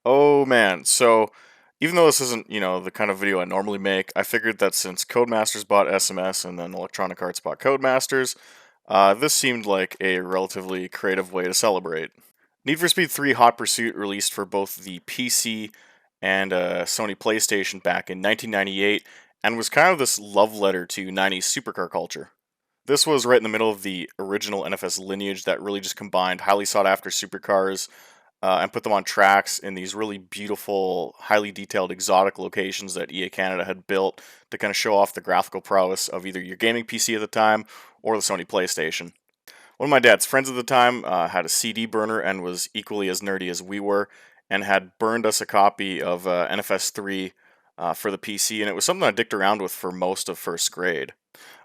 Oh man, so even though this isn't, the kind of video I normally make, I figured that since Codemasters bought SMS and then Electronic Arts bought Codemasters, this seemed like a relatively creative way to celebrate. Need for Speed 3 Hot Pursuit released for both the PC and Sony PlayStation back in 1998 and was kind of this love letter to 90s supercar culture. This was right in the middle of the original NFS lineage that really just combined highly sought after supercars and put them on tracks in these really beautiful, highly detailed, exotic locations that EA Canada had built to kind of show off the graphical prowess of either your gaming PC at the time or the Sony PlayStation. One of my dad's friends at the time had a CD burner and was equally as nerdy as we were, and had burned us a copy of NFS 3 for the PC, and it was something I dicked around with for most of first grade.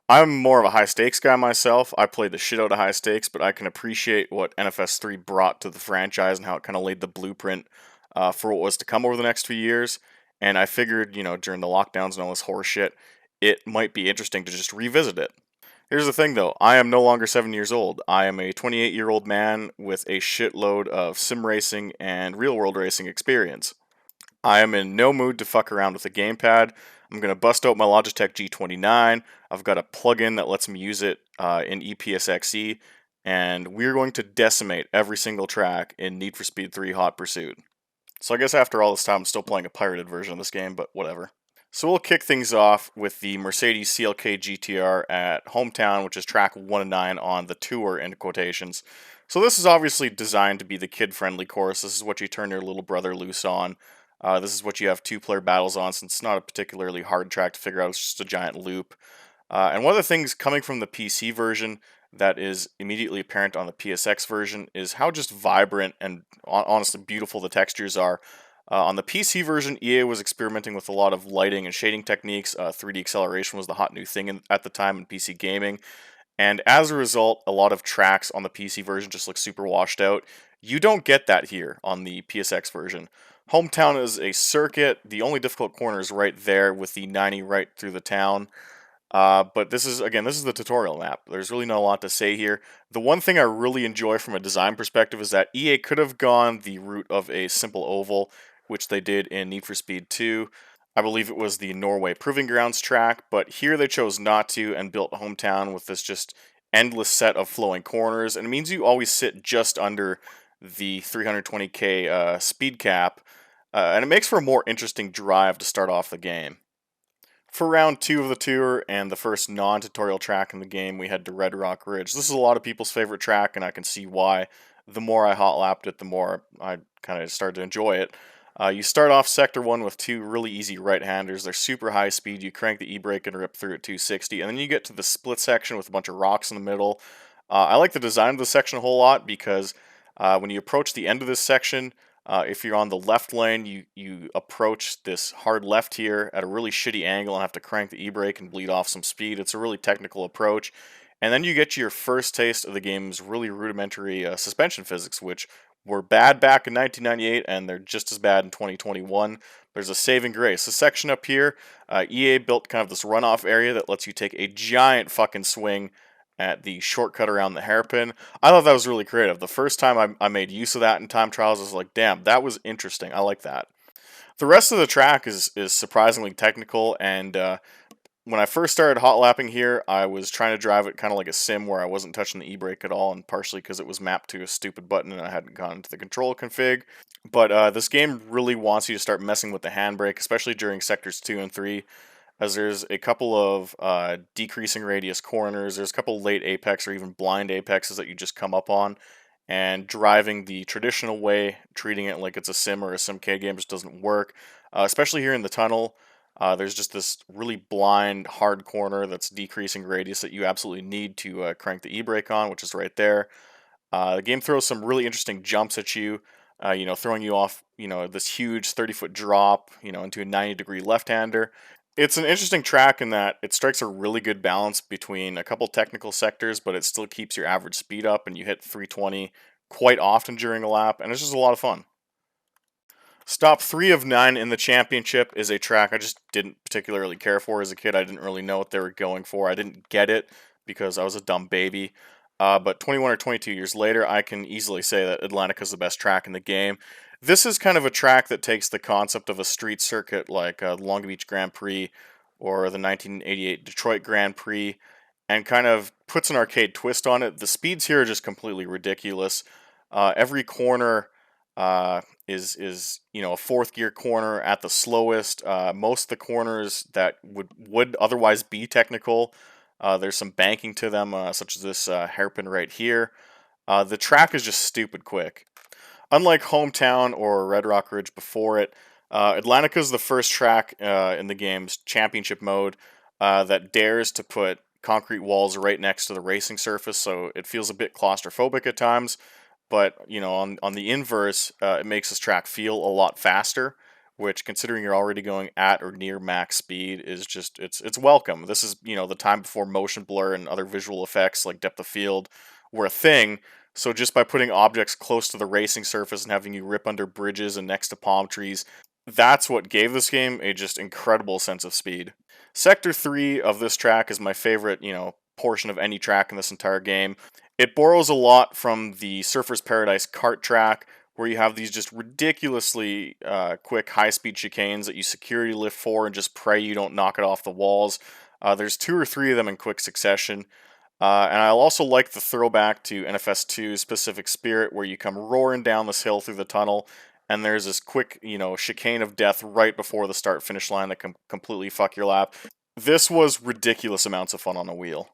I'm more of a high stakes guy myself. I played the shit out of high stakes, but I can appreciate what NFS 3 brought to the franchise and how it kind of laid the blueprint for what was to come over the next few years. And I figured, during the lockdowns and all this horse shit, it might be interesting to just revisit it. Here's the thing though, I am no longer 7 years old. I am a 28-year-old man with a shitload of sim racing and real world racing experience. I am in no mood to fuck around with a gamepad. I'm going to bust out my Logitech G29. I've got a plugin that lets me use it in EPSXE, and we're going to decimate every single track in Need for Speed 3 Hot Pursuit. So I guess after all this time, I'm still playing a pirated version of this game, but whatever. So we'll kick things off with the Mercedes CLK GTR at Hometown, which is track 1 and 9 on the tour, in quotations. So this is obviously designed to be the kid-friendly course. This is what you turn your little brother loose on. This is what you have two-player battles on, since it's not a particularly hard track to figure out. It's just a giant loop. And one of the things coming from the PC version that is immediately apparent on the PSX version is how just vibrant and honestly beautiful the textures are. On the PC version, EA was experimenting with a lot of lighting and shading techniques. 3D acceleration was the hot new thing at the time in PC gaming. And as a result, a lot of tracks on the PC version just look super washed out. You don't get that here on the PSX version. Hometown is a circuit. The only difficult corner is right there with the 90 right through the town. But this is the tutorial map. There's really not a lot to say here. The one thing I really enjoy from a design perspective is that EA could have gone the route of a simple oval, which they did in Need for Speed 2. I believe it was the Norway Proving Grounds track, but here they chose not to and built Hometown with this just endless set of flowing corners, and it means you always sit just under the 320k speed cap, and it makes for a more interesting drive to start off the game. For round 2 of the tour and the first non-tutorial track in the game, we head to Red Rock Ridge. This is a lot of people's favorite track, and I can see why. The more I hot lapped it, the more I kind of started to enjoy it. You start off Sector 1 with two really easy right-handers. They're super high speed. You crank the e-brake and rip through at 260. And then you get to the split section with a bunch of rocks in the middle. I like the design of the section a whole lot because when you approach the end of this section, if you're on the left lane, you approach this hard left here at a really shitty angle and have to crank the e-brake and bleed off some speed. It's a really technical approach. And then you get your first taste of the game's really rudimentary suspension physics, which were bad back in 1998 and they're just as bad in 2021. There's a saving grace. This section up here, EA built kind of this runoff area that lets you take a giant fucking swing at the shortcut around the hairpin. I thought that was really creative. The first time I made use of that in time trials, I was like, damn, that was interesting. I like that. The rest of the track is surprisingly technical, and when I first started hot lapping here, I was trying to drive it kind of like a sim where I wasn't touching the e-brake at all, and partially because it was mapped to a stupid button and I hadn't gone into the control config. But this game really wants you to start messing with the handbrake, especially during sectors 2 and 3, as there's a couple of decreasing radius corners, there's a couple late apex or even blind apexes that you just come up on, and driving the traditional way, treating it like it's a sim or a SimK game just doesn't work, especially here in the tunnel. There's just this really blind, hard corner that's decreasing radius that you absolutely need to crank the e-brake on, which is right there. The game throws some really interesting jumps at you, throwing you off, this huge 30-foot drop, into a 90-degree left-hander. It's an interesting track in that it strikes a really good balance between a couple technical sectors, but it still keeps your average speed up, and you hit 320 quite often during a lap, and it's just a lot of fun. Stop 3 of 9 in the championship is a track I just didn't particularly care for as a kid. I didn't really know what they were going for. I didn't get it because I was a dumb baby. But 21 or 22 years later, I can easily say that Atlantica is the best track in the game. This is kind of a track that takes the concept of a street circuit like Long Beach Grand Prix or the 1988 Detroit Grand Prix and kind of puts an arcade twist on it. The speeds here are just completely ridiculous. Every corner is a fourth gear corner at the slowest. Most of the corners that would otherwise be technical, there's some banking to them, such as this hairpin right here. The track is just stupid quick. Unlike Hometown or Red Rock Ridge before it, Atlantica is the first track in the game's championship mode that dares to put concrete walls right next to the racing surface, so it feels a bit claustrophobic at times. But on the inverse, it makes this track feel a lot faster, which, considering you're already going at or near max speed, is just it's welcome. This is the time before motion blur and other visual effects like depth of field were a thing, so just by putting objects close to the racing surface and having you rip under bridges and next to palm trees, that's what gave this game a just incredible sense of speed. Sector 3 of this track is my favorite, portion of any track in this entire game. It borrows a lot from the Surfer's Paradise kart track, where you have these just ridiculously quick high-speed chicanes that you security lift for and just pray you don't knock it off the walls. There's two or three of them in quick succession. And I also like the throwback to NFS2's Pacific Spirit, where you come roaring down this hill through the tunnel, and there's this quick, chicane of death right before the start-finish line that can completely fuck your lap. This was ridiculous amounts of fun on a wheel.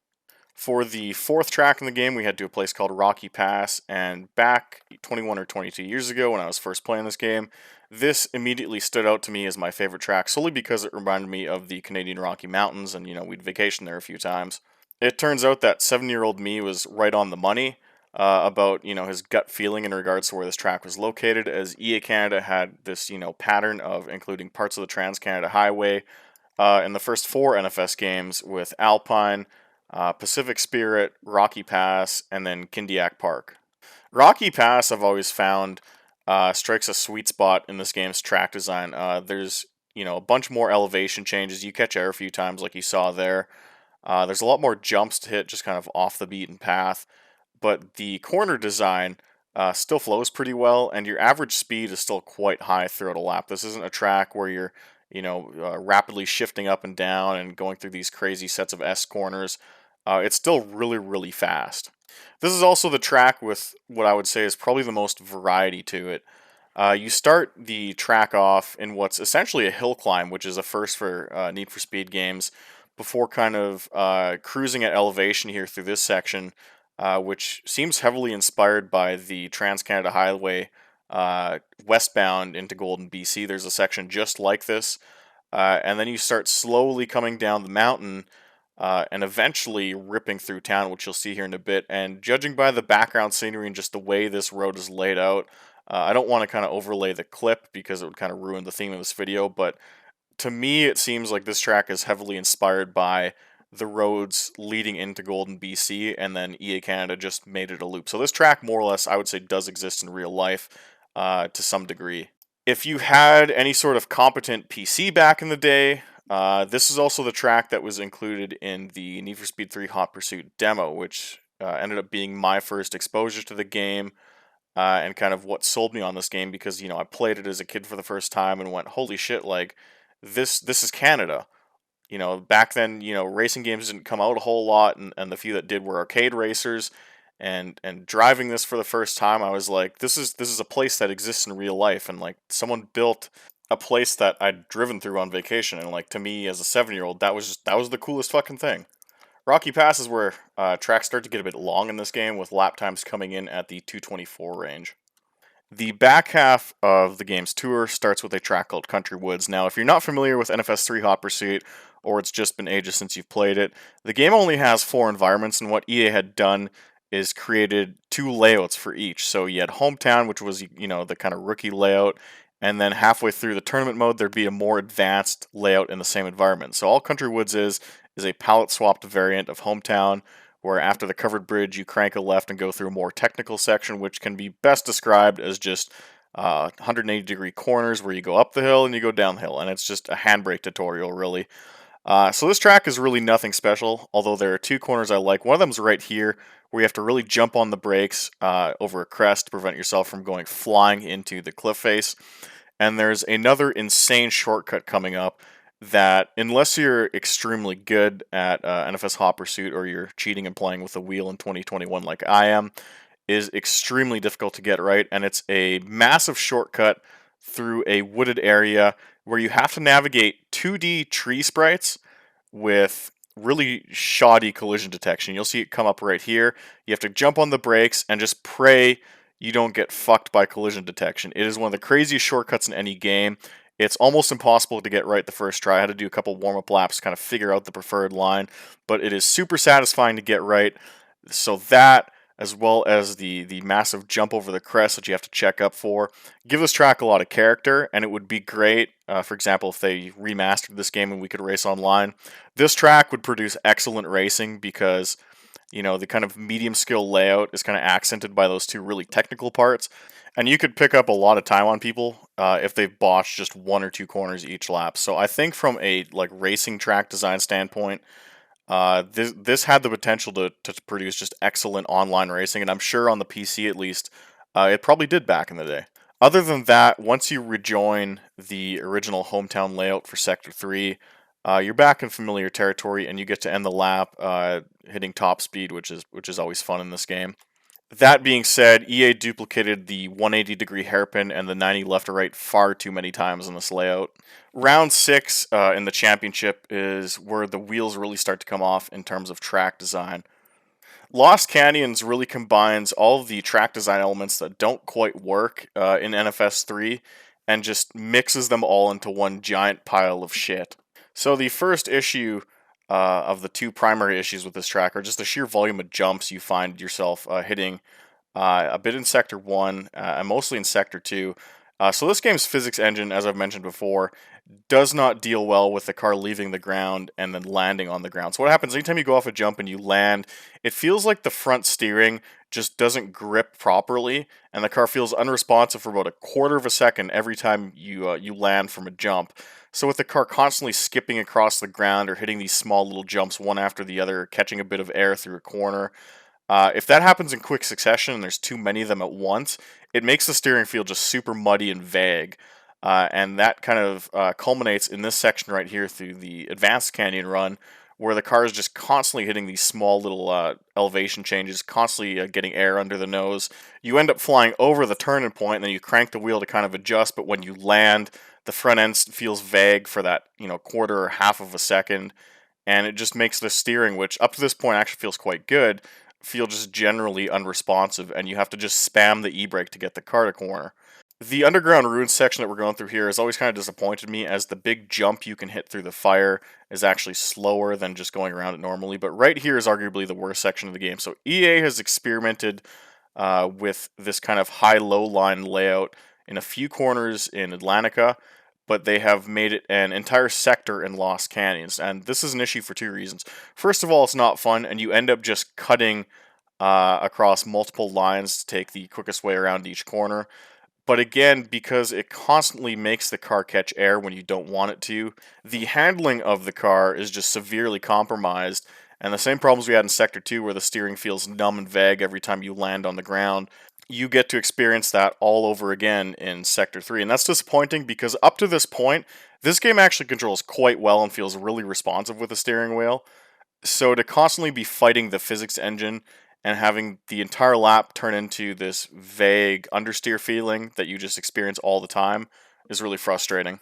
For the fourth track in the game, we head to a place called Rocky Pass, and back 21 or 22 years ago when I was first playing this game, this immediately stood out to me as my favorite track solely because it reminded me of the Canadian Rocky Mountains, and we'd vacation there a few times. It turns out that 7-year-old me was right on the money about his gut feeling in regards to where this track was located, as EA Canada had this pattern of including parts of the Trans Canada Highway in the first four NFS games with Alpine, Pacific Spirit, Rocky Pass, and then Kindiak Park. Rocky Pass, I've always found, strikes a sweet spot in this game's track design. There's a bunch more elevation changes. You catch air a few times, like you saw there. There's a lot more jumps to hit, just kind of off the beaten path. But the corner design still flows pretty well, and your average speed is still quite high throughout a lap. This isn't a track where you're rapidly shifting up and down and going through these crazy sets of S corners. It's still really, really fast. This is also the track with what I would say is probably the most variety to it. You start the track off in what's essentially a hill climb, which is a first for Need for Speed games, before kind of cruising at elevation here through this section, which seems heavily inspired by the Trans Canada Highway westbound into Golden, BC. There's a section just like this, and then you start slowly coming down the mountain and eventually ripping through town, which you'll see here in a bit. And judging by the background scenery and just the way this road is laid out, I don't want to kind of overlay the clip because it would kind of ruin the theme of this video, but to me it seems like this track is heavily inspired by the roads leading into Golden, BC, and then EA Canada just made it a loop. So this track, more or less, I would say does exist in real life to some degree. If you had any sort of competent PC back in the day, this is also the track that was included in the Need for Speed 3 Hot Pursuit demo, which ended up being my first exposure to the game and kind of what sold me on this game because, I played it as a kid for the first time and went, holy shit, like, this is Canada. Back then, racing games didn't come out a whole lot, and the few that did were arcade racers. And driving this for the first time, I was like, this is a place that exists in real life, and like someone built a place that I'd driven through on vacation, and like to me as a 7-year-old, that was the coolest fucking thing. Rocky Pass is where tracks start to get a bit long in this game, with lap times coming in at the 224 range. The back half of the game's tour starts with a track called Country Woods. Now, if you're not familiar with NFS3 Hot Pursuit, or it's just been ages since you've played it, the game only has 4 environments, and what EA had done is created 2 layouts for each. So you had Hometown, which was, the kind of rookie layout, and then halfway through the tournament mode, there'd be a more advanced layout in the same environment. So all Country Woods is a palette-swapped variant of Hometown, where after the covered bridge, you crank a left and go through a more technical section, which can be best described as just 180-degree corners where you go up the hill and you go down the hill, and it's just a handbrake tutorial, really. So this track is really nothing special, although there are 2 corners I like. One of them is right here, where you have to really jump on the brakes over a crest to prevent yourself from going flying into the cliff face. And there's another insane shortcut coming up that, unless you're extremely good at NFS Hot Pursuit or you're cheating and playing with a wheel in 2021 like I am, is extremely difficult to get right. And it's a massive shortcut through a wooded area where you have to navigate 2D tree sprites with really shoddy collision detection. You'll see it come up right here. You have to jump on the brakes and just pray you don't get fucked by collision detection. It is one of the craziest shortcuts in any game. It's almost impossible to get right the first try. I had to do a couple warm-up laps to kind of figure out the preferred line, but it is super satisfying to get right. So that, as well as the massive jump over the crest that you have to check up for, give this track a lot of character, and it would be great, for example, if they remastered this game and we could race online. This track would produce excellent racing because, you know, the kind of medium skill layout is kind of accented by those two really technical parts, and you could pick up a lot of time on people if they've botched just one or two corners each lap. So I think from a like racing track design standpoint, this had the potential to produce just excellent online racing, and I'm sure on the PC at least, it probably did back in the day. Other than that, once you rejoin the original hometown layout for Sector 3, you're back in familiar territory, and you get to end the lap hitting top speed, which is always fun in this game. That being said, EA duplicated the 180-degree hairpin and the 90 left to right far too many times in this layout. Round 6 in the championship is where the wheels really start to come off in terms of track design. Lost Canyons really combines all of the track design elements that don't quite work in NFS 3 and just mixes them all into one giant pile of shit. So the first issue of the two primary issues with this track are just the sheer volume of jumps you find yourself hitting a bit in Sector 1 and mostly in Sector 2. So this game's physics engine, as I've mentioned before, does not deal well with the car leaving the ground and then landing on the ground. So what happens anytime you go off a jump and you land, it feels like the front steering just doesn't grip properly, and the car feels unresponsive for about a quarter of a second every time you land from a jump. So with the car constantly skipping across the ground or hitting these small little jumps one after the other, catching a bit of air through a corner, if that happens in quick succession and there's too many of them at once, it makes the steering feel just super muddy and vague. And that kind of culminates in this section right here through the Advanced Canyon run, where the car is just constantly hitting these small little elevation changes, constantly getting air under the nose. You end up flying over the turning point, and then you crank the wheel to kind of adjust, but when you land, the front end feels vague for that, quarter or half of a second, and it just makes the steering, which up to this point actually feels quite good, feel just generally unresponsive, and you have to just spam the e-brake to get the car to corner. The underground ruins section that we're going through here has always kind of disappointed me, as the big jump you can hit through the fire is actually slower than just going around it normally, but right here is arguably the worst section of the game. So EA has experimented with this kind of high-low line layout in a few corners in Atlantica, but they have made it an entire sector in Lost Canyons, and this is an issue for two reasons. First of all, it's not fun, and you end up just cutting across multiple lines to take the quickest way around each corner. But again, because it constantly makes the car catch air when you don't want it to, the handling of the car is just severely compromised, and the same problems we had in Sector 2, where the steering feels numb and vague every time you land on the ground, you get to experience that all over again in Sector 3. And that's disappointing, because up to this point, this game actually controls quite well and feels really responsive with the steering wheel. So to constantly be fighting the physics engine and having the entire lap turn into this vague understeer feeling that you just experience all the time is really frustrating.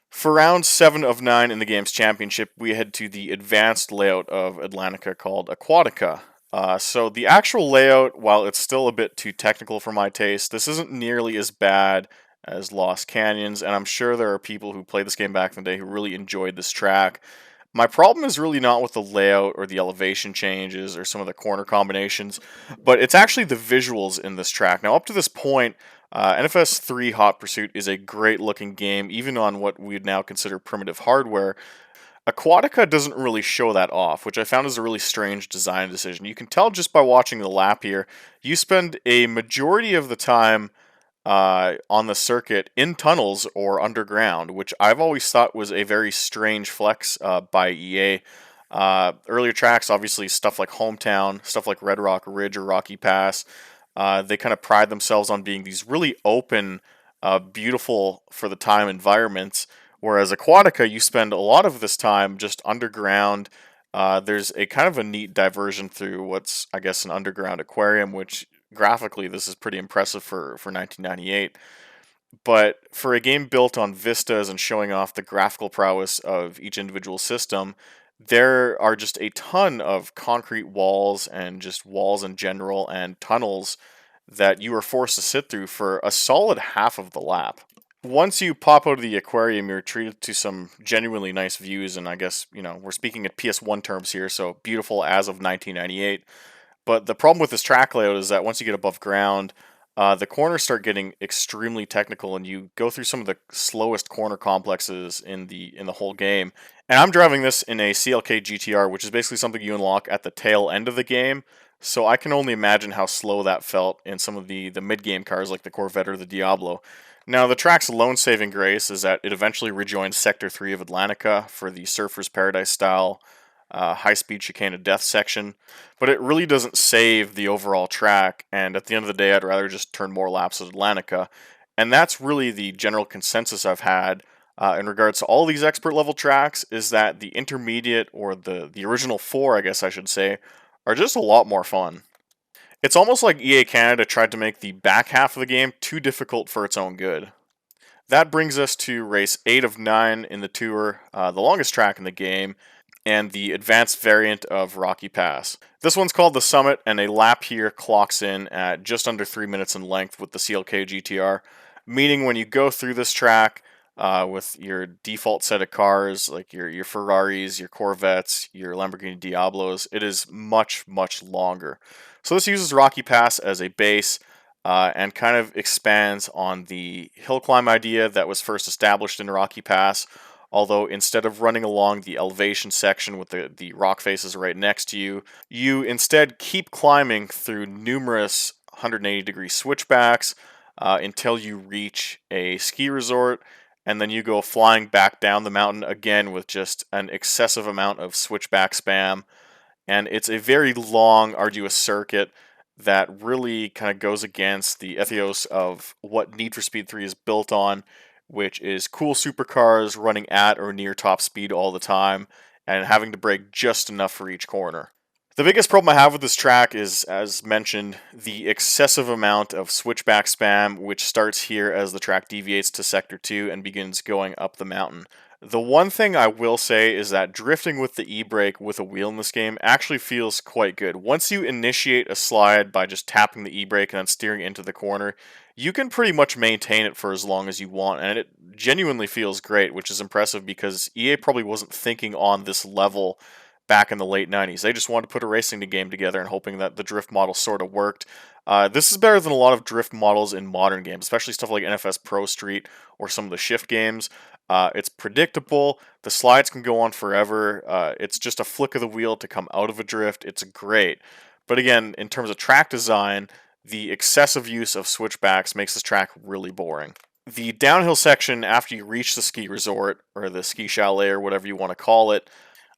For round 7 of 9 in the game's championship, we head to the advanced layout of Atlantica called Aquatica. So the actual layout, while it's still a bit too technical for my taste, this isn't nearly as bad as Lost Canyons, and I'm sure there are people who played this game back in the day who really enjoyed this track. My problem is really not with the layout or the elevation changes or some of the corner combinations, but it's actually the visuals in this track. Now, up to this point, NFS 3 Hot Pursuit is a great looking game, even on what we'd now consider primitive hardware. Aquatica doesn't really show that off, which I found is a really strange design decision. You can tell just by watching the lap here, you spend a majority of the time on the circuit in tunnels or underground, which I've always thought was a very strange flex by EA. Earlier tracks, obviously stuff like Hometown, stuff like Red Rock Ridge or Rocky Pass, they kind of pride themselves on being these really open, beautiful for the time environments. Whereas Aquatica, you spend a lot of this time just underground. There's a kind of a neat diversion through what's, I guess, an underground aquarium, which graphically this is pretty impressive for 1998. But for a game built on vistas and showing off the graphical prowess of each individual system, there are just a ton of concrete walls and just walls in general and tunnels that you are forced to sit through for a solid half of the lap. Once you pop out of the aquarium, you're treated to some genuinely nice views, and I guess, we're speaking at PS1 terms here, so beautiful as of 1998. But the problem with this track layout is that once you get above ground, the corners start getting extremely technical, and you go through some of the slowest corner complexes in the whole game. And I'm driving this in a CLK GTR, which is basically something you unlock at the tail end of the game. So I can only imagine how slow that felt in some of the mid game cars like the Corvette or the Diablo. Now, the track's lone saving grace is that it eventually rejoins Sector 3 of Atlantica for the Surfer's Paradise style high-speed chicane of death section, but it really doesn't save the overall track, and at the end of the day, I'd rather just turn more laps at Atlantica, and that's really the general consensus I've had in regards to all these expert-level tracks, is that the intermediate, or the original four, I guess I should say, are just a lot more fun. It's almost like EA Canada tried to make the back half of the game too difficult for its own good. That brings us to race 8 of 9 in the tour, the longest track in the game, and the advanced variant of Rocky Pass. This one's called the Summit, and a lap here clocks in at just under 3 minutes in length with the CLK GTR, meaning when you go through this track with your default set of cars, like your Ferraris, your Corvettes, your Lamborghini Diablos, it is much, much longer. So this uses Rocky Pass as a base, and kind of expands on the hill climb idea that was first established in Rocky Pass. Although instead of running along the elevation section with the rock faces right next to you, you instead keep climbing through numerous 180-degree switchbacks until you reach a ski resort, and then you go flying back down the mountain again with just an excessive amount of switchback spam. And it's a very long, arduous circuit that really kind of goes against the ethos of what Need for Speed 3 is built on, which is cool supercars running at or near top speed all the time and having to brake just enough for each corner. The biggest problem I have with this track is, as mentioned, the excessive amount of switchback spam, which starts here as the track deviates to Sector 2 and begins going up the mountain. The one thing I will say is that drifting with the e-brake with a wheel in this game actually feels quite good. Once you initiate a slide by just tapping the e-brake and then steering into the corner, you can pretty much maintain it for as long as you want, and it genuinely feels great, which is impressive because EA probably wasn't thinking on this level back in the late 90s. They just wanted to put a racing game together and hoping that the drift model sort of worked. This is better than a lot of drift models in modern games, especially stuff like NFS Pro Street or some of the shift games. It's predictable. The slides can go on forever. It's just a flick of the wheel to come out of a drift. It's great. But again, in terms of track design, the excessive use of switchbacks makes this track really boring. The downhill section after you reach the ski resort, or the ski chalet, or whatever you want to call it,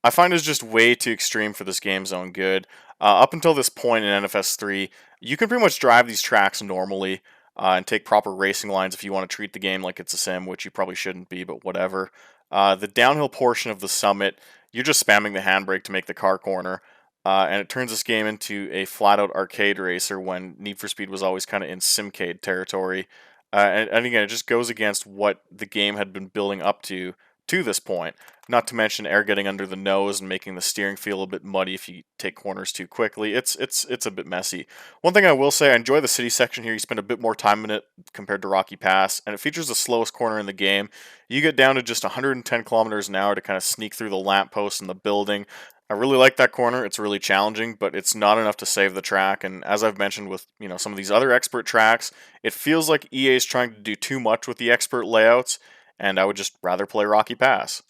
I find is just way too extreme for this game's own good. Up until this point in NFS 3, you can pretty much drive these tracks normally and take proper racing lines if you want to treat the game like it's a sim, which you probably shouldn't be, but whatever. The downhill portion of the summit, you're just spamming the handbrake to make the car corner, and it turns this game into a flat-out arcade racer when Need for Speed was always kind of in simcade territory. And again, it just goes against what the game had been building up to this point. Not to mention air getting under the nose and making the steering feel a bit muddy if you take corners too quickly. It's a bit messy. One thing I will say, I enjoy the city section here. You spend a bit more time in it compared to Rocky Pass, and it features the slowest corner in the game. You get down to just 110 kilometers an hour to kind of sneak through the lampposts and the building. I really like that corner. It's really challenging, but it's not enough to save the track. And as I've mentioned with some of these other expert tracks, it feels like EA is trying to do too much with the expert layouts, and I would just rather play Rocky Pass.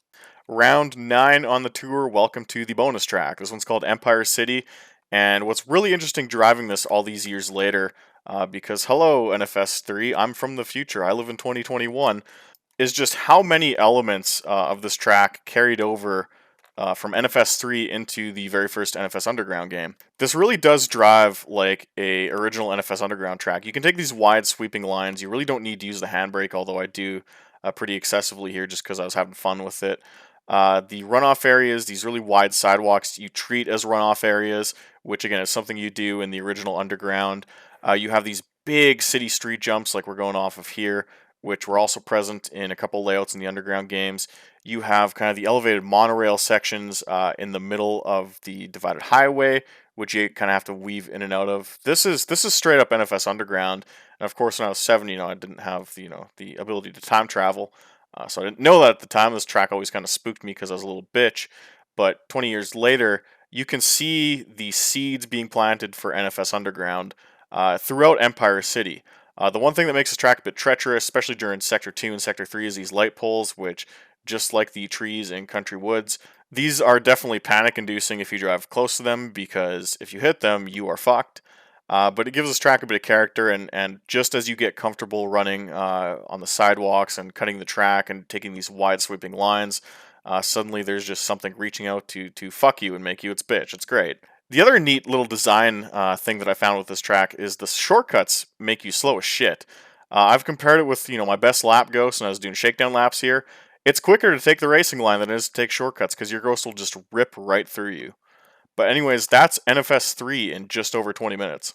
Round 9 on the tour, welcome to the bonus track. This one's called Empire City, and what's really interesting driving this all these years later, because hello NFS 3, I'm from the future, I live in 2021, is just how many elements of this track carried over from NFS 3 into the very first NFS Underground game. This really does drive like a original NFS Underground track. You can take these wide sweeping lines. You really don't need to use the handbrake, although I do pretty excessively here just because I was having fun with it. The runoff areas, these really wide sidewalks, you treat as runoff areas, which again is something you do in the original Underground. You have these big city street jumps like we're going off of here, which were also present in a couple layouts in the Underground games. You have kind of the elevated monorail sections in the middle of the divided highway, which you kind of have to weave in and out of. This is straight up NFS Underground, and of course when I was 7, I didn't have the ability to time travel, so I didn't know that at the time. This track always kind of spooked me because I was a little bitch. But 20 years later, you can see the seeds being planted for NFS Underground throughout Empire City. The one thing that makes this track a bit treacherous, especially during Sector 2 and Sector 3, is these light poles, which, just like the trees in Country Woods, these are definitely panic-inducing if you drive close to them, because if you hit them, you are fucked. But it gives this track a bit of character, and just as you get comfortable running on the sidewalks and cutting the track and taking these wide sweeping lines, suddenly there's just something reaching out to fuck you and make you its bitch. It's great. The other neat little design thing that I found with this track is the shortcuts make you slow as shit. I've compared it with my best lap ghost, and I was doing shakedown laps here. It's quicker to take the racing line than it is to take shortcuts because your ghost will just rip right through you. But anyways, that's NFS 3 in just over 20 minutes.